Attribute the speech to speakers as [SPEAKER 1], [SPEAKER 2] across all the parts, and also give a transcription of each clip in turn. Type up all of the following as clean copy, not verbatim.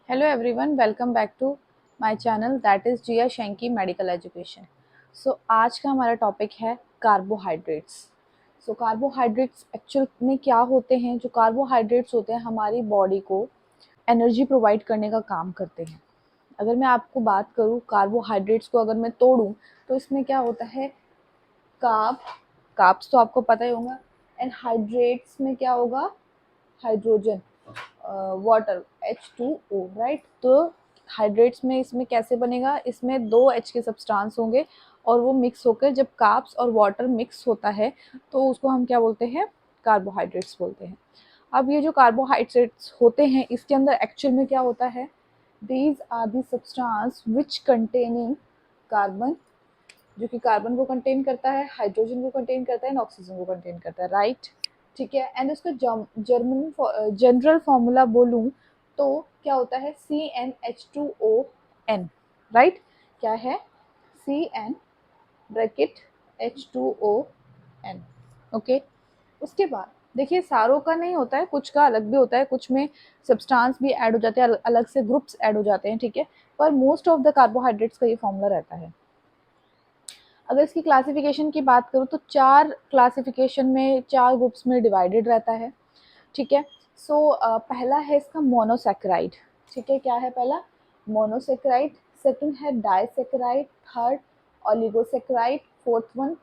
[SPEAKER 1] Hello everyone, welcome back to my channel that is Jiya Shenki medical education. आज का हमारा topic है कार्बोहाइड्रेट्स। कार्बोहाइड्रेट्स एक्चुअल में क्या होते हैं? जो कार्बोहाइड्रेट्स होते हैं हमारी बॉडी को एनर्जी प्रोवाइड करने का काम करते हैं। अगर मैं आपको बात करूँ कार्बोहाइड्रेट्स को अगर मैं तोड़ूँ तो इसमें क्या होता है? कार्ब्स तो आपको पता ही होगा, एंड हाइड्रेट्स में क्या होगा? Hydrogen, water H2O, right. तो हाइड्रेट्स में इसमें कैसे बनेगा? इसमें दो H के सब्सटेंस होंगे और वो मिक्स होकर जब कार्ब्स और वाटर मिक्स होता है तो उसको हम क्या बोलते हैं? कार्बोहाइड्रेट्स बोलते हैं। अब ये जो कार्बोहाइड्रेट्स होते हैं इसके अंदर एक्चुअल में क्या होता है? These are the substance which containing carbon, जो कि कार्बन को कंटेन करता है, हाइड्रोजन को कंटेन करता है, ऑक्सीजन को कंटेन करता है, राइट। ठीक है, एंड उसका जनरल फॉर्मूला बोलूँ तो क्या होता है? CnH2ON, right. क्या है? CN bracket H2ON, okay. उसके बाद देखिए सारों का नहीं होता है, कुछ का अलग भी होता है, कुछ में सब्सटेंस भी ऐड हो जाते हैं, अलग से ग्रुप्स ऐड हो जाते हैं, ठीक है। पर मोस्ट ऑफ द कार्बोहाइड्रेट्स का ये फॉर्मूला रहता है। अगर इसकी क्लासिफिकेशन की बात करूँ तो चार क्लासिफिकेशन में, चार ग्रुप्स में डिवाइडेड रहता है, ठीक है। पहला है इसका मोनोसेक्राइड, ठीक है। क्या है पहला? मोनोसेक्राइड। सेकंड है disaccharide. Third oligosaccharide. Fourth one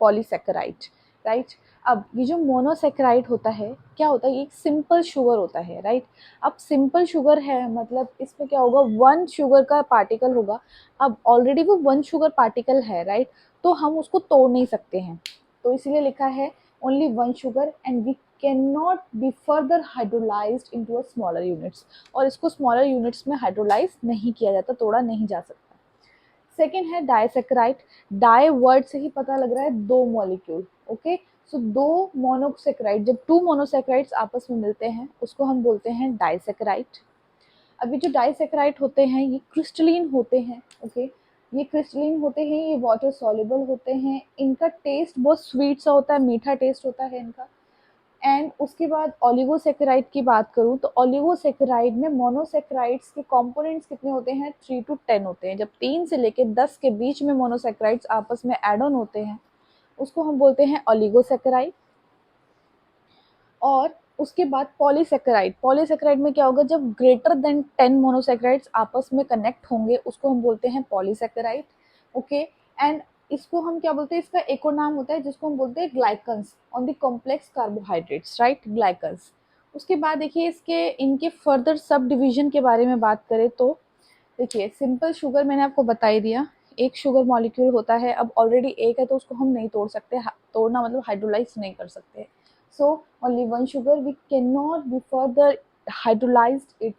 [SPEAKER 1] polysaccharide, right. अब ये जो मोनोसेक्राइड होता है क्या होता है? ये एक सिंपल शुगर होता है, राइट। अब सिंपल शुगर है मतलब इसमें क्या होगा? वन शुगर का पार्टिकल होगा। अब ऑलरेडी वो वन शुगर पार्टिकल है, राइट, तो हम उसको तोड़ नहीं सकते हैं, तो इसीलिए लिखा है only one sugar and we can not be further hydrolysed into a smaller units, और इसको स्मॉलर यूनिट्स में हाइड्रोलाइज नहीं किया जाता, तोड़ा नहीं जा सकता। सेकेंड है डाइसेक्राइड। डाई वर्ड से ही पता लग रहा है दो मॉलिक्यूल, ओके। सो दो मोनोसेक्राइड, जब टू मोनोसेक्राइड्स आपस में मिलते हैं उसको हम बोलते हैं डाइसेक्राइड। अभी जो डाइसेक्राइड होते हैं ये क्रिस्टलीन होते हैं, ओके। ये क्रिस्टलीन होते हैं, ये वाटर सॉल्युबल होते हैं, इनका टेस्ट बहुत स्वीट सा होता है, मीठा टेस्ट होता है इनका। एंड उसके बाद ओलिगोसेकेराइड की बात करूँ तो ओलिगोसेकेराइड में मोनोसेकेराइड्स के कंपोनेंट्स कितने होते हैं? 3 to 10 होते हैं। जब 3 से लेकर 10 के बीच में मोनोसेकेराइड्स आपस में एड ऑन होते हैं उसको हम बोलते हैं ओलिगोसेकेराइड। और उसके बाद पॉलीसेकेराइड। पॉलीसेकेराइड में क्या होगा? जब ग्रेटर देन 10 मोनोसेकेराइड्स आपस में कनेक्ट होंगे उसको हम बोलते हैं पॉलीसेकेराइड, ओके। एंड इसको हम क्या बोलते हैं? इसका एक और नाम होता है जिसको हम बोलते हैं glycans on the complex carbohydrates, right, glycans. उसके बाद देखिए इसके इनके फर्दर सब डिवीजन के बारे में बात करें तो देखिए सिंपल शुगर मैंने आपको बता ही दिया, एक शुगर मॉलिक्यूल होता है। अब ऑलरेडी एक है तो उसको हम नहीं तोड़ सकते, तोड़ना मतलब हाइड्रोलाइज नहीं कर सकते। So only one sugar, we can not be further hydrolysed it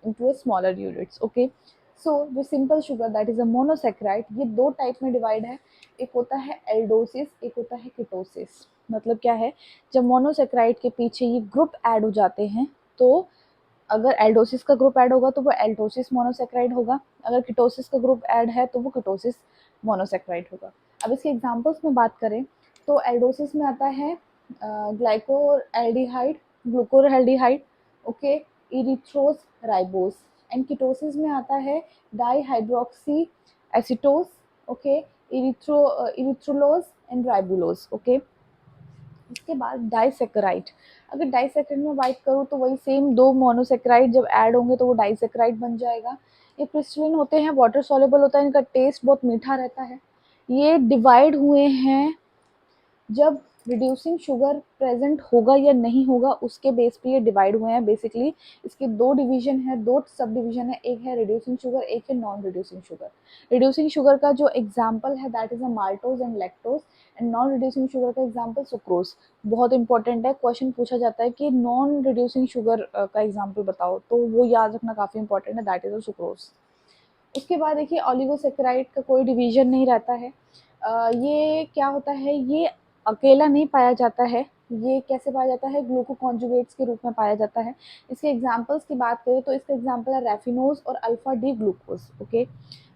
[SPEAKER 1] into a smaller units, okay। जो simple sugar that is a monosaccharide, ये दो टाइप में डिवाइड है। एक होता है एल्डोसिस, एक होता है कीटोसिस। मतलब क्या है? जब मोनोसेक्राइड के पीछे ये ग्रुप ऐड हो जाते हैं तो अगर एल्डोसिस का ग्रुप ऐड होगा तो वो एल्डोसिस मोनोसेक्राइड होगा, अगर कीटोसिस का ग्रुप ऐड है तो वो कीटोसिस मोनोसेक्राइड होगा। अब इसके एग्जांपल्स में बात करें तो एल्डोसिस में आता है glycoaldehyde, glucoaldehyde, okay, erythrose, ribose. And ketoses में आता है dihydroxy acetose, okay, erythrulose and ribulose, okay. इसके बाद डाइसेक्राइड। अगर डाइसेक्राइड में बात करूँ तो वही सेम, दो मोनोसेक्राइड जब ऐड होंगे तो वो डाइसेक्राइड बन जाएगा। ये क्रिस्टलीन होते हैं, वाटर सॉल्युबल होता है, इनका टेस्ट बहुत मीठा रहता है। ये डिवाइड हुए हैं जब रिड्यूसिंग शुगर प्रेजेंट होगा या नहीं होगा उसके बेस पे ये डिवाइड हुए हैं। बेसिकली इसके दो डिवीजन है, दो सब डिवीजन है, एक है रिड्यूसिंग शुगर, एक है non reducing sugar. Reducing sugar का जो एग्जांपल है that is a maltose and lactose, and non reducing sugar का एग्जांपल सुक्रोज। बहुत इंपॉर्टेंट है, क्वेश्चन पूछा जाता है कि नॉन रिड्यूसिंग शुगर का एग्जाम्पल बताओ, तो वो याद रखना काफ़ी इंपॉर्टेंट है, दैट इज अ सुक्रोज। उसके बाद देखिए ओलिगोसेकेराइड का कोई डिवीजन नहीं रहता है। ये क्या होता है? ये अकेला नहीं पाया जाता है, ये कैसे पाया जाता है? ग्लूकोकॉन्जुगेट्स के रूप में पाया जाता है। इसके एग्जांपल्स की बात करें तो इसका एग्जांपल है रेफिनोज और अल्फा डी ग्लूकोज, ओके।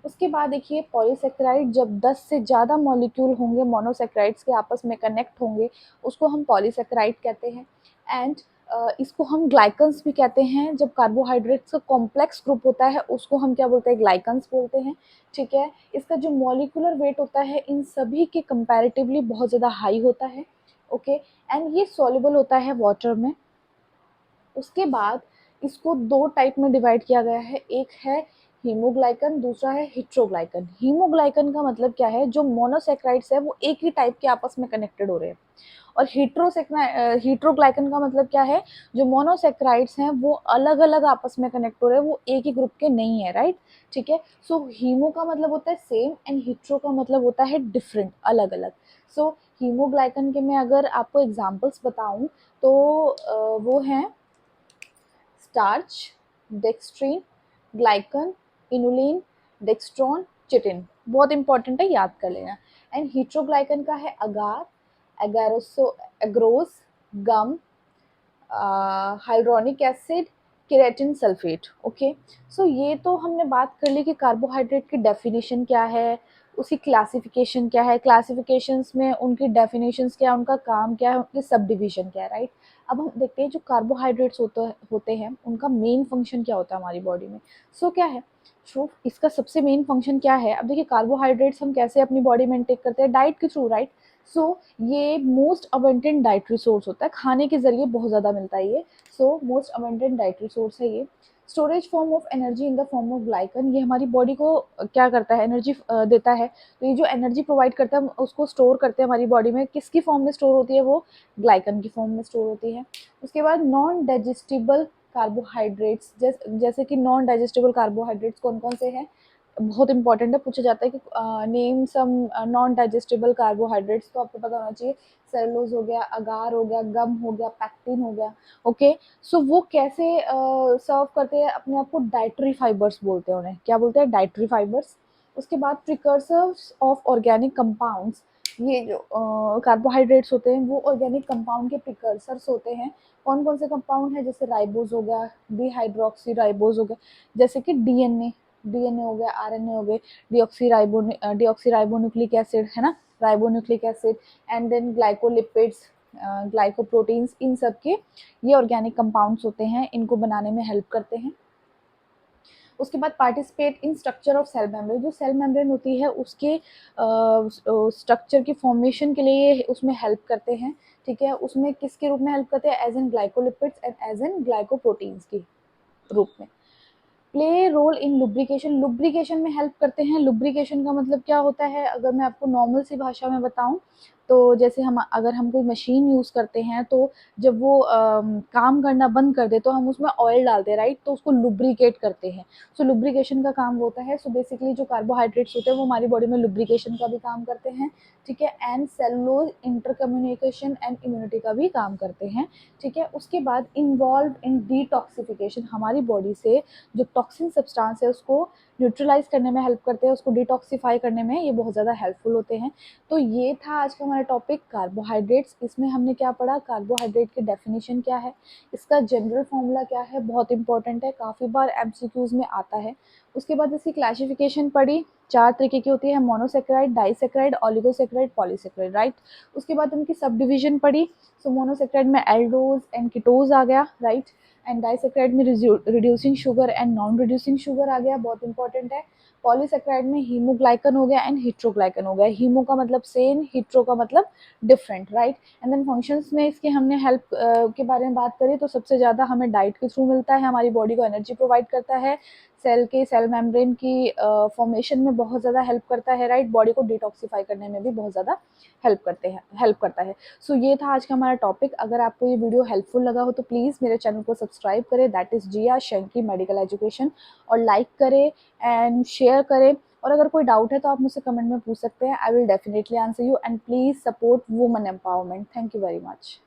[SPEAKER 1] उसके बाद देखिए पॉलीसेकेराइड, जब 10 से ज़्यादा मॉलिक्यूल होंगे मोनोसेकेराइड्स के आपस में कनेक्ट होंगे उसको हम पॉलीसेकेराइड कहते हैं। एंड इसको हम ग्लाइकन्स भी कहते हैं। जब कार्बोहाइड्रेट्स का कॉम्प्लेक्स ग्रुप होता है उसको हम क्या बोलते हैं, ग्लाइकन्स बोलते हैं। ठीक है, इसका जो मॉलिक्यूलर वेट होता है इन सभी के कंपैरेटिवली बहुत ज़्यादा हाई होता है। ओके, एंड ये सॉल्युबल होता है वाटर में। उसके बाद इसको दो टाइप में डिवाइड किया गया है, एक है हीमोग्लाइकन, दूसरा है हिट्रोग्लाइकन। हीमोग्लाइकन का मतलब क्या है, जो मोनोसेक्राइड्स है वो एक ही टाइप के आपस में कनेक्टेड हो रहे हैं। और हीट्रोग्लाइकन का मतलब क्या है, जो मोनोसेक्राइड्स हैं वो अलग अलग आपस में कनेक्ट हो रहे हैं, वो एक ही ग्रुप के नहीं है, राइट। ठीक है, सो हीमो का मतलब होता है सेम एंड हिट्रो का मतलब होता है डिफरेंट, अलग अलग। सो हीमोग्लाइकन के मैं अगर आपको एग्जांपल्स बताऊं तो वो हैं starch, dextrin, glycan, inulin, dextran, chitin. बहुत इंपॉर्टेंट है, याद कर लेना। एंड हीट्रोग्लाइकन का है agar, agarose, agarose, gum, hyaluronic acid, keratin sulphate. Okay, so ये तो हमने बात कर ली कि कार्बोहाइड्रेट की डेफिनेशन क्या है, उसकी क्लासिफिकेशन क्या है, क्लासिफिकेशंस में उनकी डेफिनेशंस क्या है, उनका काम क्या है, उनकी सब डिविजन क्या है, राइट। अब हम देखते हैं जो कार्बोहाइड्रेट्स होते हैं उनका मेन फंक्शन क्या होता है हमारी बॉडी में। सो क्या है, सो इसका सबसे मेन फंक्शन क्या है। अब देखिए कार्बोहाइड्रेट्स हम कैसे अपनी बॉडी में इंटेक करते हैं, डाइट के थ्रू, राइट। सो ये मोस्ट अबंडेंट डाइटरी सोर्स होता है, खाने के जरिए बहुत ज़्यादा मिलता है ये। So most abundant dietary source है ये। Storage form of energy in the form of glycan, ये हमारी बॉडी को क्या करता है, एनर्जी देता है। तो ये जो एनर्जी प्रोवाइड करता है हम उसको स्टोर करते हैं हमारी बॉडी में, किसकी फॉर्म में स्टोर होती है, वो ग्लाइकन की फॉर्म में स्टोर होती है। उसके बाद नॉन डाइजेस्टिबल कार्बोहाइड्रेट्स, जैसे कि नॉन डाइजेस्टिबल कार्बोहाइड्रेट्स कौन कौन से हैं, बहुत इंपॉर्टेंट है, पूछा जाता है कि name some non digestible carbohydrates, तो आपको पता होना चाहिए। सेलुलोज हो गया, अगार हो गया, गम हो गया, पैक्टिन हो गया। ओके, सो वो कैसे सर्व करते हैं अपने आप को, डाइटरी फाइबर्स बोलते हैं उन्हें, क्या बोलते हैं, डाइटरी फाइबर्स। उसके बाद प्रिकर्सर्स ऑफ ऑर्गेनिक कंपाउंड्स, ये जो कार्बोहाइड्रेट्स होते हैं वो ऑर्गेनिक कंपाउंड के प्रिकर्सर्स होते हैं। कौन कौन से कंपाउंड है, जैसे राइबोज हो गया, डिहाइड्रोक्सी राइबोज हो गया, जैसे कि डीएनए, डीएनए हो गया, आरएनए हो गए, डिऑक्सी राइबोन्यूक्लिक एसिड है ना, ribonucleic acid, and then glycolipids, glycoproteins, इन सब के ये ऑर्गेनिक कंपाउंड्स होते हैं, इनको बनाने में हेल्प करते हैं। उसके बाद participate in structure of cell membrane, जो सेल मेम्ब्रेन होती है उसके स्ट्रक्चर की फॉर्मेशन के लिए उसमें हेल्प करते हैं। ठीक है, उसमें किसके रूप में हेल्प करते हैं, as an glycolipids and as an glycoproteins के रूप में। Play role in lubrication, lubrication में हेल्प करते हैं। लुब्रिकेशन का मतलब क्या होता है, अगर मैं आपको नॉर्मल सी भाषा में बताऊं तो जैसे हम अगर हम कोई मशीन यूज़ करते हैं तो जब वो काम करना बंद कर दे तो हम उसमें ऑयल डालते हैं, राइट, तो उसको लुब्रिकेट करते हैं। सो लुब्रिकेशन का काम होता है। सो बेसिकली जो कार्बोहाइड्रेट्स होते हैं वो हमारी बॉडी में लुब्रिकेशन का भी काम करते हैं। ठीक है, and cellulose intercommunication and immunity का भी काम करते हैं। ठीक है, उसके बाद इन्वॉल्व इन डिटॉक्सिफिकेशन, हमारी बॉडी से जो टॉक्सिन सब्सटेंस है उसको न्यूट्रलाइज करने में हेल्प करते हैं, उसको डिटॉक्सिफाई करने में ये बहुत ज़्यादा हेल्पफुल होते हैं। तो ये था आज का हमारा टॉपिक कार्बोहाइड्रेट्स। इसमें हमने क्या पढ़ा, कार्बोहाइड्रेट की डेफिनेशन क्या है, इसका जनरल फॉर्मूला क्या है, बहुत इंपॉर्टेंट है, काफ़ी बार एमसीक्यूज में आता है। उसके बाद इसकी क्लासिफिकेशन पढ़ी, चार तरीके की होती है, monosaccharide, disaccharide, oligosaccharide, polysaccharide, right. उसके बाद उनकी सब डिविजन पढ़ी। सो मोनोसेक्राइड में एल्डोज एंड कीटोज आ गया, राइट, एंड डाइसेक्राइड में reducing sugar and non reducing sugar आ गया, बहुत इंपॉर्टेंट है। पॉलीसेक्राइड में हीमोग्लाइकन हो गया एंड हिट्रोग्लाइकन हो गया, हीमो का मतलब सेम, हिट्रो का मतलब different, right. And then functions में इसके हमने हेल्प के बारे में बात करी तो सबसे ज़्यादा हमें डाइट के थ्रू मिलता है, हमारी बॉडी को एनर्जी प्रोवाइड करता है, सेल मेम्ब्रेन की फॉर्मेशन में बहुत ज़्यादा हेल्प करता है, राइट, बॉडी को डिटॉक्सिफाई करने में भी बहुत ज़्यादा हेल्प करता है। सो ये था आज का हमारा टॉपिक। अगर आपको ये वीडियो हेल्पफुल लगा हो तो प्लीज़ मेरे चैनल को सब्सक्राइब करें, that is Jiya Shanki medical education, और लाइक करें एंड शेयर करें। और अगर कोई डाउट है तो आप मुझसे कमेंट में पूछ सकते हैं, I will definitely answer you, and please support woman empowerment. Thank you very much.